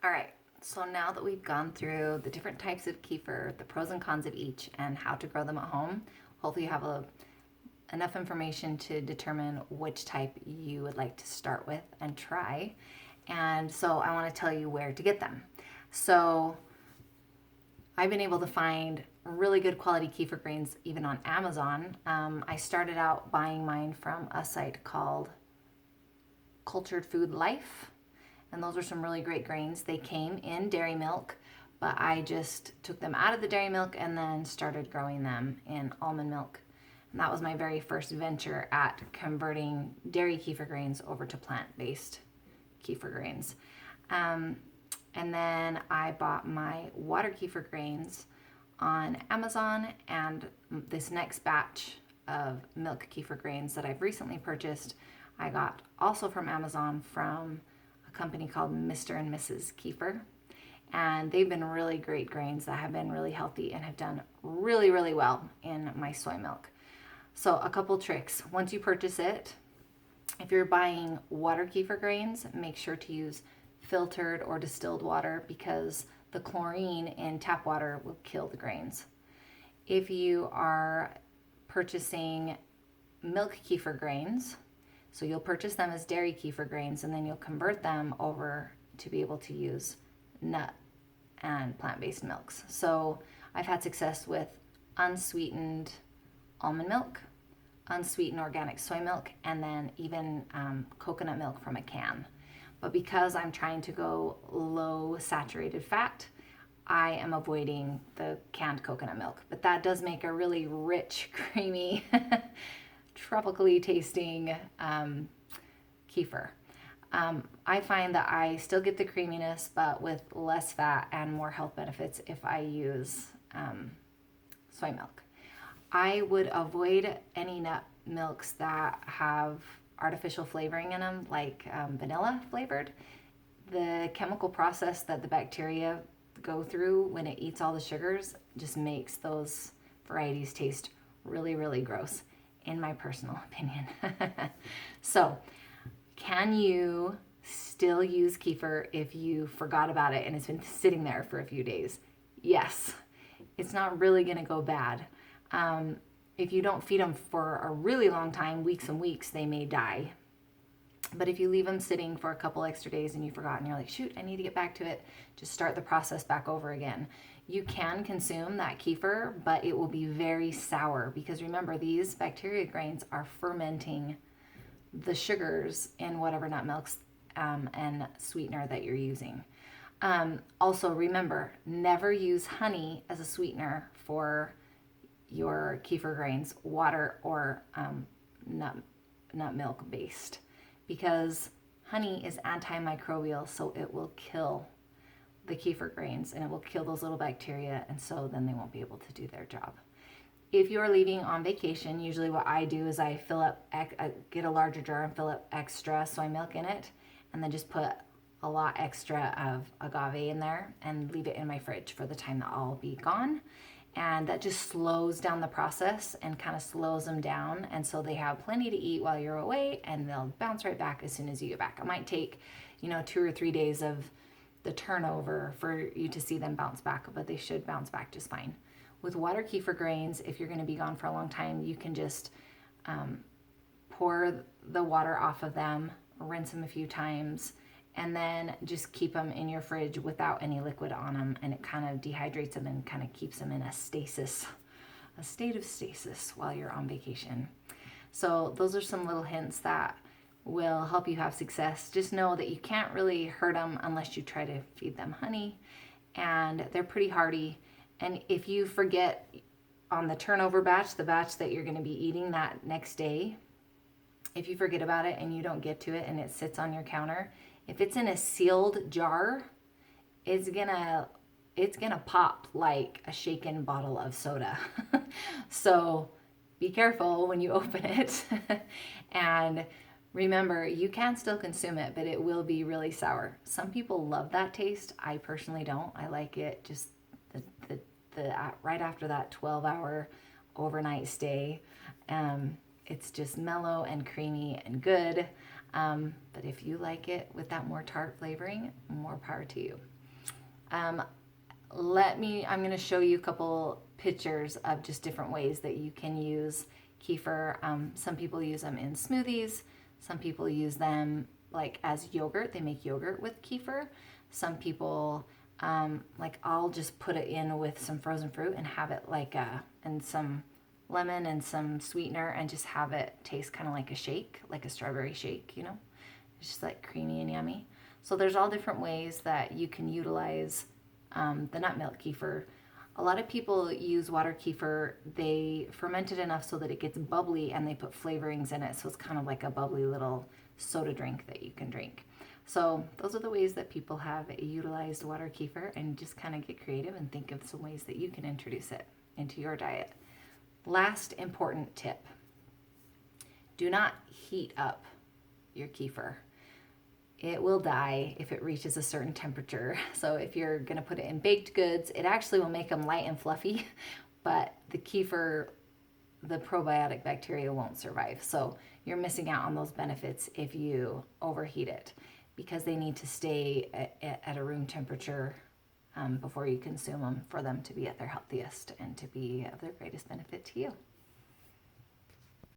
All right, so now that we've gone through the different types of kefir, the pros and cons of each, and how to grow them at home, hopefully you have enough information to determine which type you would like to start with and try. And so I want to tell you where to get them. So I've been able to find really good quality kefir grains even on Amazon. I started out buying mine from a site called Cultured Food Life, and those are some really great grains. They came in dairy milk, but I just took them out of the dairy milk and then started growing them in almond milk. And that was my very first venture at converting dairy kefir grains over to plant-based kefir grains. And then I bought my water kefir grains on Amazon, and this next batch of milk kefir grains that I've recently purchased, I got also from Amazon from a company called Mr. and Mrs. Kefir. And they've been really great grains that have been really healthy and have done really, really well in my soy milk. So a couple tricks. Once you purchase it, if you're buying water kefir grains, make sure to use filtered or distilled water because the chlorine in tap water will kill the grains. If you are purchasing milk kefir grains, so you'll purchase them as dairy kefir grains and then you'll convert them over to be able to use nut and plant-based milks. So I've had success with unsweetened almond milk, unsweetened organic soy milk, and then even coconut milk from a can. But because I'm trying to go low saturated fat, I am avoiding the canned coconut milk. But that does make a really rich, creamy, tropically tasting kefir. I find that I still get the creaminess, but with less fat and more health benefits if I use soy milk. I would avoid any nut milks that have artificial flavoring in them, like vanilla flavored. The chemical process that the bacteria go through when it eats all the sugars just makes those varieties taste really, really gross, in my personal opinion. So, can you still use kefir if you forgot about it and it's been sitting there for a few days? Yes. It's not really going to go bad. If you don't feed them for a really long time, weeks and weeks, they may die. But if you leave them sitting for a couple extra days and you forgot and you're like, shoot, I need to get back to it, just start the process back over again. You can consume that kefir, but it will be very sour because remember, these bacteria grains are fermenting the sugars in whatever nut milks and sweetener that you're using. Also, remember, never use honey as a sweetener for your kefir grains, water or nut milk based, because honey is antimicrobial, so it will kill the kefir grains and it will kill those little bacteria, and so then they won't be able to do their job. If you're leaving on vacation, usually what I do is I get a larger jar and fill up extra soy milk in it, and then just put a lot extra of agave in there and leave it in my fridge for the time that I'll be gone. And that just slows down the process and kind of slows them down. And so they have plenty to eat while you're away and they'll bounce right back as soon as you get back. It might take, 2 or 3 days of the turnover for you to see them bounce back, but they should bounce back just fine. With water kefir grains, if you're going to be gone for a long time, you can just pour the water off of them, rinse them a few times, and then just keep them in your fridge without any liquid on them, and it kind of dehydrates them and kind of keeps them in a state of stasis while you're on vacation. So those are some little hints that will help you have success. Just know that you can't really hurt them unless you try to feed them honey, and they're pretty hardy. And if you forget on the turnover batch, the batch that you're going to be eating that next day, if you forget about it and you don't get to it and it sits on your counter, if it's in a sealed jar, it's gonna pop like a shaken bottle of soda. So be careful when you open it. And remember, you can still consume it, but it will be really sour. Some people love that taste. I personally don't. I like it just the right after that 12-hour overnight stay. It's just mellow and creamy and good. But if you like it with that more tart flavoring, more power to you. I'm going to show you a couple pictures of just different ways that you can use kefir. Some people use them in smoothies. Some people use them like as yogurt. They make yogurt with kefir. Some people, like I'll just put it in with some frozen fruit and have it and some lemon and some sweetener and just have it taste kind of like a shake, like a strawberry shake, you know? It's just like creamy and yummy. So there's all different ways that you can utilize the nut milk kefir. A lot of people use water kefir. They ferment it enough so that it gets bubbly and they put flavorings in it. So it's kind of like a bubbly little soda drink that you can drink. So those are the ways that people have utilized water kefir, and just kind of get creative and think of some ways that you can introduce it into your diet. Last important tip: do not heat up your kefir. It will die if it reaches a certain temperature. So if you're going to put it in baked goods, it actually will make them light and fluffy, but the kefir, the probiotic bacteria won't survive. So you're missing out on those benefits if you overheat it, because they need to stay at a room temperature before you consume them for them to be at their healthiest and to be of their greatest benefit to you.